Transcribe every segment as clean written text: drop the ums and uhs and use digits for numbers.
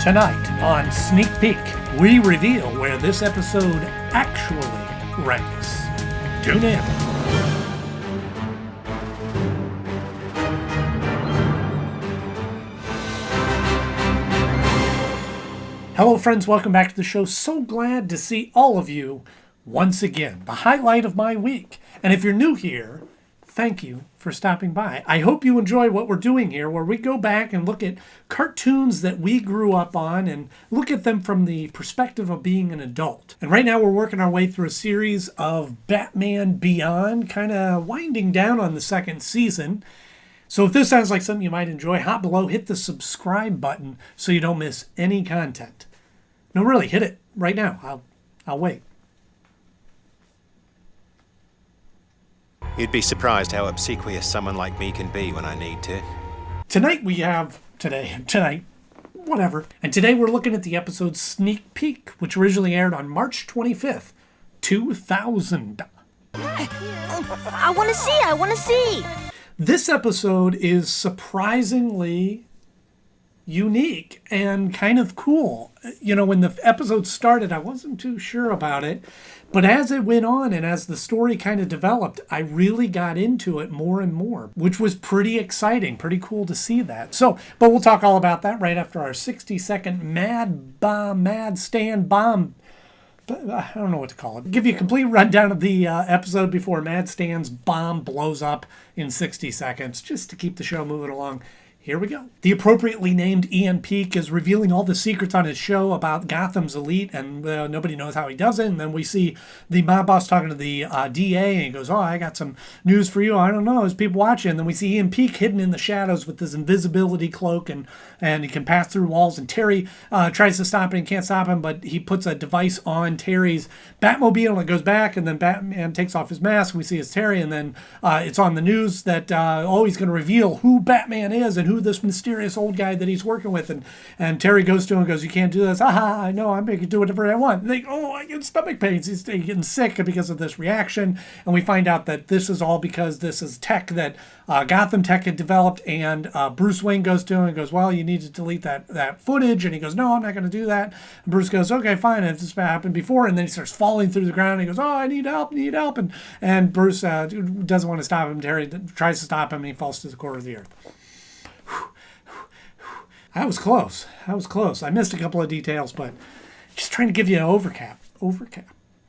Tonight on Sneak Peek, we reveal where this episode actually ranks. Tune in. Hello friends, welcome back to the show. So glad to see all of you once again. The highlight of my week. And if you're new here, thank you for stopping by. I hope you enjoy what we're doing here, where we go back and look at cartoons that we grew up on and look at them from the perspective of being an adult. And right now we're working our way through a series of Batman Beyond, kind of winding down on the second season. So if this sounds like something you might enjoy, hop below, hit the subscribe button so you don't miss any content. No, really, hit it right now. I'll wait. You'd be surprised how obsequious someone like me can be when I need to. Tonight, And today we're looking at the episode Sneak Peek, which originally aired on March 25th, 2000. I want to see. This episode is surprisingly unique and kind of cool. You know, when the episode started, I wasn't too sure about it. But as it went on and as the story kind of developed, I really got into it more and more, which was pretty exciting, pretty cool to see that. But we'll talk all about that right after our 60-second mad stand bomb. I don't know what to call it. Give you a complete rundown of the episode before Mad Stan's bomb blows up in 60 seconds, just to keep the show moving along. Here we go. The appropriately named Ian Peek is revealing all the secrets on his show about Gotham's elite, and nobody knows how he does it. And then we see the mob boss talking to the DA, and he goes, I got some news for you. I don't know. There's people watching. And then we see Ian Peek hidden in the shadows with this invisibility cloak, and he can pass through walls. And Terry tries to stop him and can't stop him, but he puts a device on Terry's Batmobile, and it goes back, and then Batman takes off his mask, and we see it's Terry, and then it's on the news that, he's going to reveal who Batman is and who this mysterious old guy that he's working with, and Terry goes to him and goes, you can't do this. I know, I can do whatever I want. And they I get stomach pains. He's getting sick because of this reaction, and we find out that this is all because this is tech that Gotham Tech had developed, and Bruce Wayne goes to him and goes, well, you need to delete that footage, and he goes, no, I'm not going to do that. And Bruce goes, okay, fine, if this happened before, and then he starts falling through the ground, and he goes, I need help, and Bruce doesn't want to stop him. Terry tries to stop him, and he falls to the core of the earth. That was close. I missed a couple of details, but just trying to give you an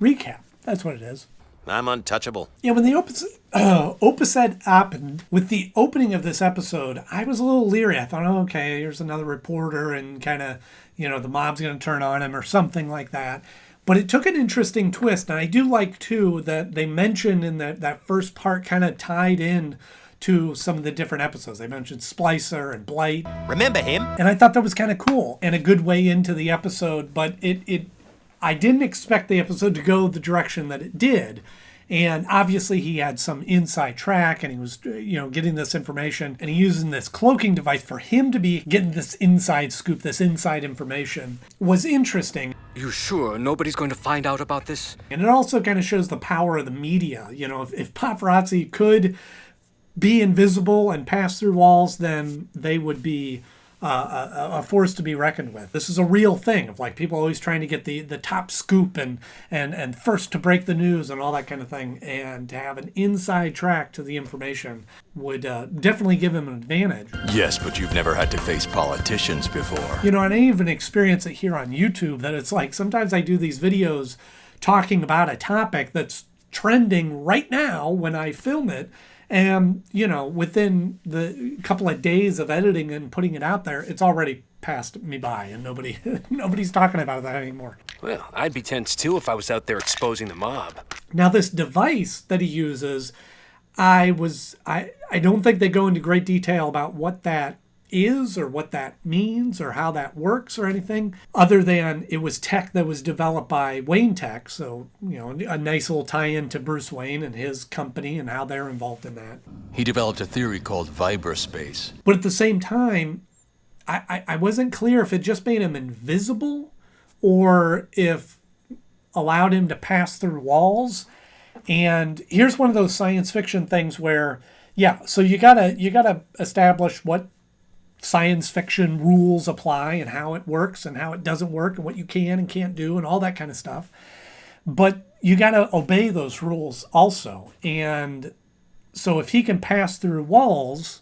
recap. That's what it is. I'm untouchable. Yeah, when the opposite happened, with the opening of this episode, I was a little leery. I thought, okay, here's another reporter, and kind of, the mob's going to turn on him or something like that. But it took an interesting twist, and I do like, too, that they mentioned in that first part kind of tied in to some of the different episodes. They mentioned Splicer and Blight. Remember him? And I thought that was kind of cool and a good way into the episode, but I didn't expect the episode to go the direction that it did. And obviously he had some inside track, and he was, getting this information, and he using this cloaking device for him to be getting this inside scoop, this inside information was interesting. You sure nobody's going to find out about this? And it also kind of shows the power of the media. If paparazzi could be invisible and pass through walls, then they would be a force to be reckoned with. This is a real thing of people always trying to get the top scoop and first to break the news and all that kind of thing. And to have an inside track to the information would definitely give him an advantage. Yes, but you've never had to face politicians before. And I even experience it here on YouTube, that it's sometimes I do these videos talking about a topic that's trending right now when I film it. And, within the couple of days of editing and putting it out there, it's already passed me by, and nobody's talking about that anymore. Well, I'd be tense too if I was out there exposing the mob. Now, this device that he uses, I don't think they go into great detail about what that is or what that means or how that works or anything, other than it was tech that was developed by Wayne Tech. So, a nice little tie-in to Bruce Wayne and his company and how they're involved in that. He developed a theory called viberspace. But at the same time, I wasn't clear if it just made him invisible or if allowed him to pass through walls. And here's one of those science fiction things where, so you gotta establish what science fiction rules apply and how it works and how it doesn't work and what you can and can't do and all that kind of stuff. But you got to obey those rules also. And so if he can pass through walls,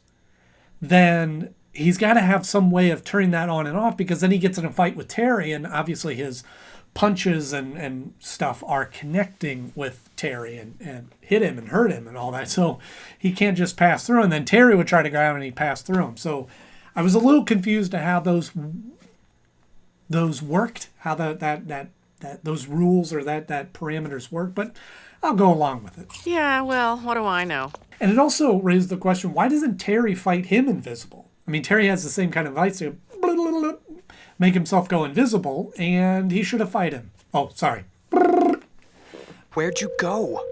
then he's got to have some way of turning that on and off, because then he gets in a fight with Terry, and obviously his punches and stuff are connecting with Terry and hit him and hurt him and all that. So he can't just pass through, and then Terry would try to grab him and he'd pass through him. So I was a little confused to how those worked, how that those rules or that parameters work, but I'll go along with it. Yeah, well, what do I know? And it also raised the question, why doesn't Terry fight him invisible? I mean, Terry has the same kind of advice to make himself go invisible, and he should have fight him. Oh, sorry. Where'd you go?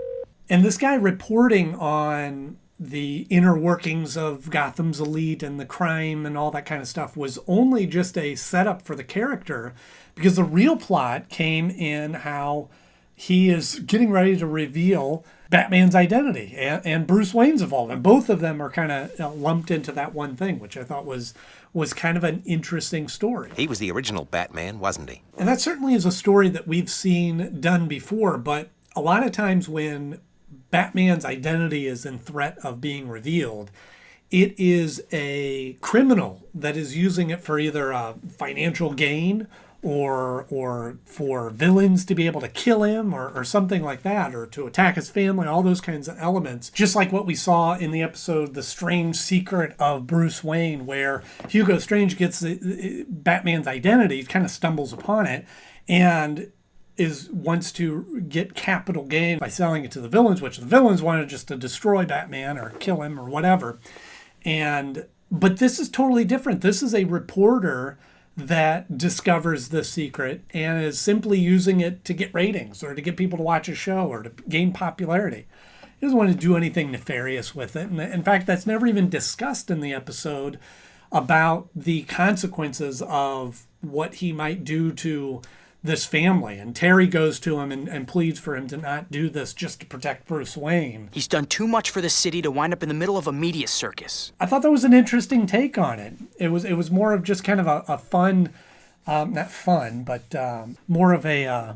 And this guy reporting on the inner workings of Gotham's elite and the crime and all that kind of stuff was only just a setup for the character, because the real plot came in how he is getting ready to reveal Batman's identity and Bruce Wayne's involvement. Both of them are kind of lumped into that one thing, which I thought was kind of an interesting story. He was the original Batman, wasn't he? And that certainly is a story that we've seen done before, but a lot of times when Batman's identity is in threat of being revealed, it is a criminal that is using it for either a financial gain or for villains to be able to kill him or something like that, or to attack his family, all those kinds of elements. Just like what we saw in the episode The Strange Secret of Bruce Wayne, where Hugo Strange gets Batman's identity, kind of stumbles upon it, and wants to get capital gain by selling it to the villains, which the villains wanted just to destroy Batman or kill him or whatever. But this is totally different. This is a reporter that discovers the secret and is simply using it to get ratings or to get people to watch a show or to gain popularity. He doesn't want to do anything nefarious with it. And in fact, that's never even discussed in the episode about the consequences of what he might do to this family. And Terry goes to him and pleads for him to not do this just to protect Bruce Wayne. He's done too much for the city to wind up in the middle of a media circus. I thought that was an interesting take on it. It was more of just kind of a fun, not fun, but more of a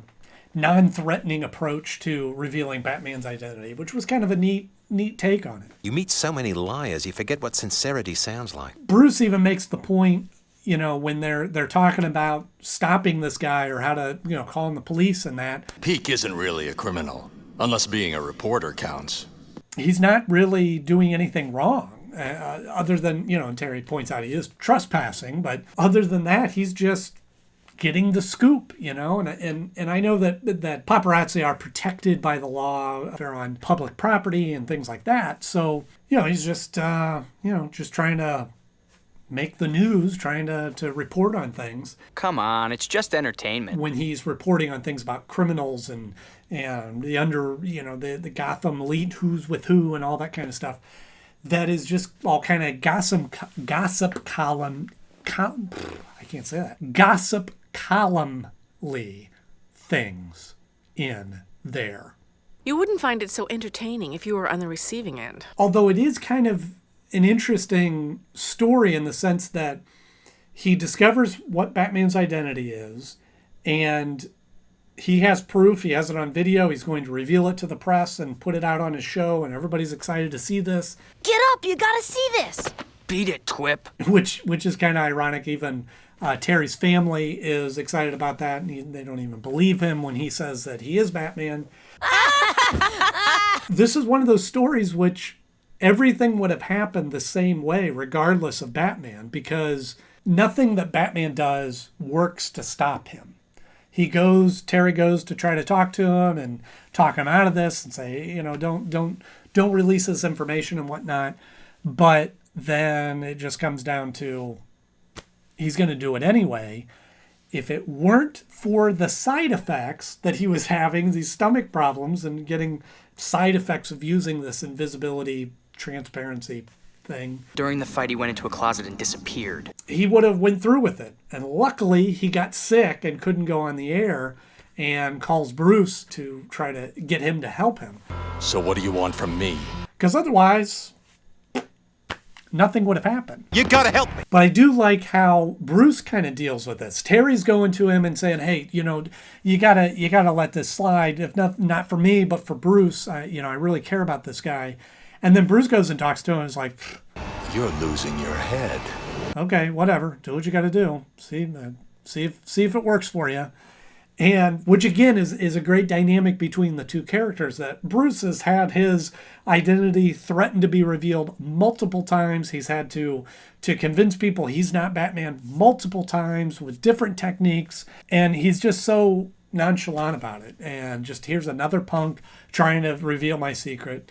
non-threatening approach to revealing Batman's identity, which was kind of a neat take on it. You meet so many liars, you forget what sincerity sounds like. Bruce even makes the point, you know, when they're talking about stopping this guy or how to, calling the police and that. Peak isn't really a criminal, unless being a reporter counts. He's not really doing anything wrong, other than, and Terry points out he is trespassing, but other than that, he's just getting the scoop, and I know that paparazzi are protected by the law. They're on public property and things like that. So, he's just, just trying to make the news, trying to report on things. Come on, it's just entertainment. When he's reporting on things about criminals and the the Gotham elite, who's with who and all that kind of stuff, that is just all kind of gossip column columnly things in there. You wouldn't find it so entertaining if you were on the receiving end. Although it is kind of an interesting story in the sense that he discovers what Batman's identity is, and he has proof. He has it on video. He's going to reveal it to the press and put it out on his show, and everybody's excited to see this. Get up, you gotta see this. Beat it, Twip. Which is kind of ironic. Even Terry's family is excited about that, and they don't even believe him when he says that he is Batman. This is one of those stories which everything would have happened the same way regardless of Batman, because nothing that Batman does works to stop him. Terry goes to try to talk to him and talk him out of this and say, don't release this information and whatnot. But then it just comes down to he's going to do it anyway. If it weren't for the side effects that he was having, these stomach problems and getting side effects of using this invisibility transparency thing. During the fight, he went into a closet and disappeared. He would have went through with it. And luckily, he got sick and couldn't go on the air and calls Bruce to try to get him to help him. So what do you want from me? Because otherwise, nothing would have happened. You gotta help me. But I do like how Bruce kind of deals with this. Terry's going to him and saying, "Hey, you gotta let this slide. If not for me, but for Bruce, I really care about this guy." And then Bruce goes and talks to him and is like, You're losing your head. "Okay, whatever. Do what you got to do. See if it works for you." And which again is a great dynamic between the two characters, that Bruce has had his identity threatened to be revealed multiple times. He's had to convince people he's not Batman multiple times with different techniques. And he's just so nonchalant about it. And just, here's another punk trying to reveal my secret.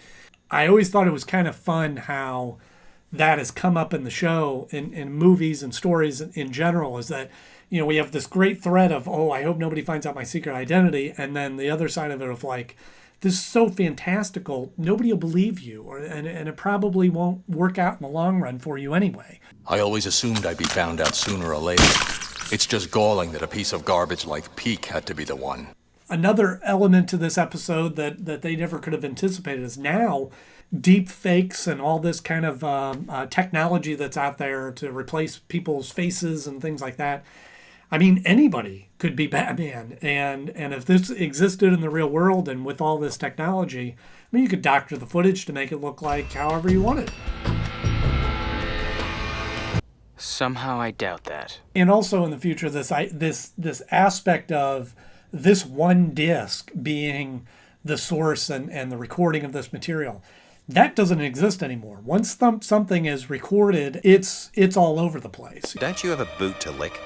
I always thought it was kind of fun how that has come up in the show, in movies and stories in general, is that, we have this great thread of, oh, I hope nobody finds out my secret identity. And then the other side of it of like, this is so fantastical, nobody will believe you, and it probably won't work out in the long run for you anyway. I always assumed I'd be found out sooner or later. It's just galling that a piece of garbage like Peak had to be the one. Another element to this episode that they never could have anticipated is now deep fakes and all this kind of technology that's out there to replace people's faces and things like that. I mean, anybody could be Batman. And if this existed in the real world and with all this technology, I mean, you could doctor the footage to make it look like however you want it. Somehow I doubt that. And also in the future, this aspect of this one disc being the source and the recording of this material, that doesn't exist anymore. Once something is recorded, it's all over the place. Don't you have a boot to lick?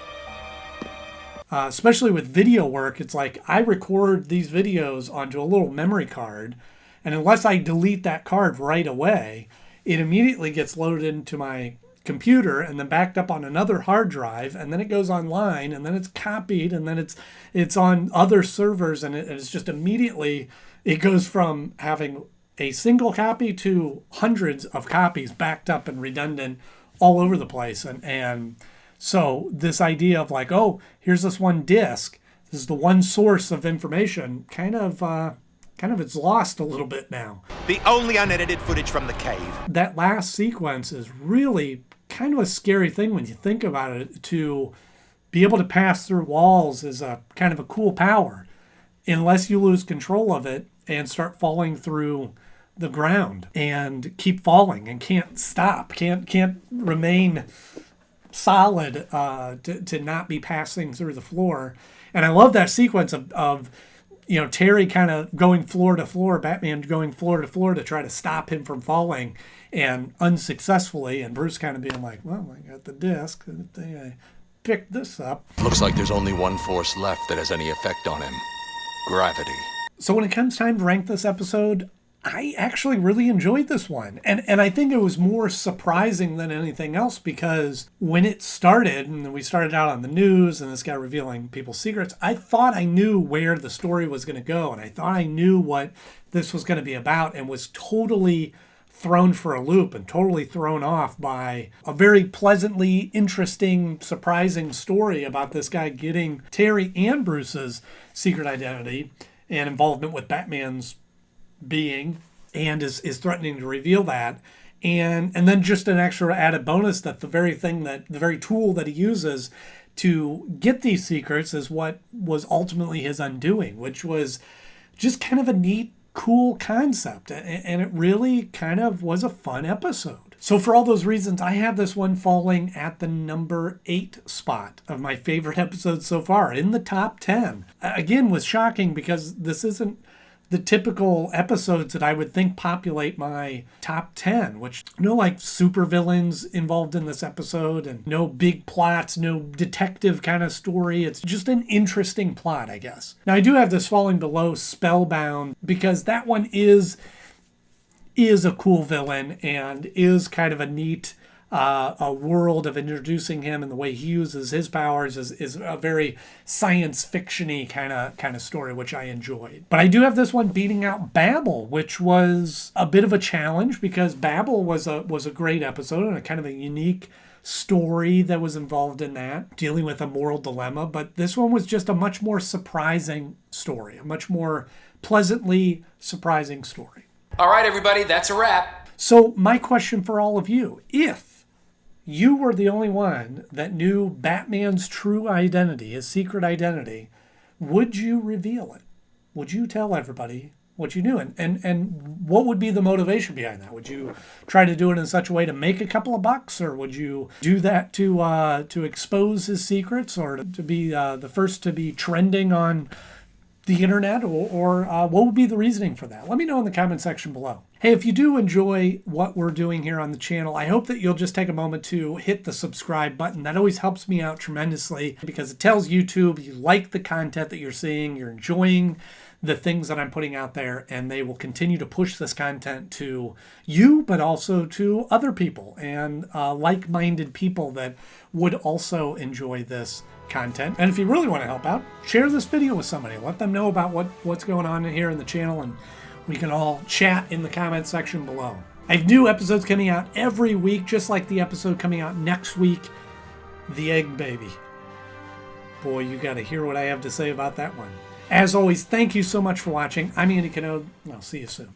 Especially with video work, it's like I record these videos onto a little memory card, and unless I delete that card right away, it immediately gets loaded into my computer and then backed up on another hard drive, and then it goes online, and then it's copied, and then it's on other servers, and it's just immediately, it goes from having a single copy to hundreds of copies backed up and redundant all over the place. And so this idea of like, oh, here's this one disk, this is the one source of information, kind of it's lost a little bit now. The only unedited footage from the cave. That last sequence is really kind of a scary thing when you think about it. To be able to pass through walls is a kind of a cool power, unless you lose control of it and start falling through the ground and keep falling and can't stop, can't remain solid to not be passing through the floor. And I love that sequence of Terry kind of going floor to floor, Batman going floor to floor to try to stop him from falling, and unsuccessfully, and Bruce kind of being like, well, I got the disc, I picked this up. Looks like there's only one force left that has any effect on him. Gravity. So when it comes time to rank this episode, I actually really enjoyed this one. And I think it was more surprising than anything else, because when it started, and we started out on the news and this guy revealing people's secrets, I thought I knew where the story was going to go, and I thought I knew what this was going to be about, and was totally thrown for a loop and totally thrown off by a very pleasantly interesting, surprising story about this guy getting Terry and Bruce's secret identity and involvement with Batman's being, and is threatening to reveal that, and then just an extra added bonus that the very tool that he uses to get these secrets is what was ultimately his undoing, which was just kind of a neat, cool concept, and it really kind of was a fun episode. So for all those reasons, I have this one falling at the number 8 spot of my favorite episodes so far, in the top 10. Again, was shocking, because this isn't the typical episodes that I would think populate my top 10, which no like supervillains involved in this episode, and no big plots, no detective kind of story. It's just an interesting plot, I guess. Now, I do have this falling below Spellbound, because that one is a cool villain and is kind of a neat a world of introducing him, and the way he uses his powers is a very science fiction-y kind of story, which I enjoyed. But I do have this one beating out Babel, which was a bit of a challenge, because Babel was a great episode and a kind of a unique story that was involved in that, dealing with a moral dilemma. But this one was just a much more surprising story, a much more pleasantly surprising story. All right, everybody, that's a wrap. So my question for all of you, if you were the only one that knew Batman's true identity, his secret identity, would you reveal it? Would you tell everybody what you knew? And what would be the motivation behind that? Would you try to do it in such a way to make a couple of bucks, or would you do that to expose his secrets, or to be the first to be trending on the internet, or what would be the reasoning for that? Let me know in the comment section below. Hey, if you do enjoy what we're doing here on the channel, I hope that you'll just take a moment to hit the subscribe button. That always helps me out tremendously because it tells YouTube you like the content that you're seeing, you're enjoying the things that I'm putting out there, and they will continue to push this content to you, but also to other people and like-minded people that would also enjoy this content. And if you really want to help out, share this video with somebody. Let them know about what's going on here in the channel, and we can all chat in the comment section below. I have new episodes coming out every week, just like the episode coming out next week, The Egg Baby. Boy, you got to hear what I have to say about that one. As always, thank you so much for watching. I'm Andy Knode, and I'll see you soon.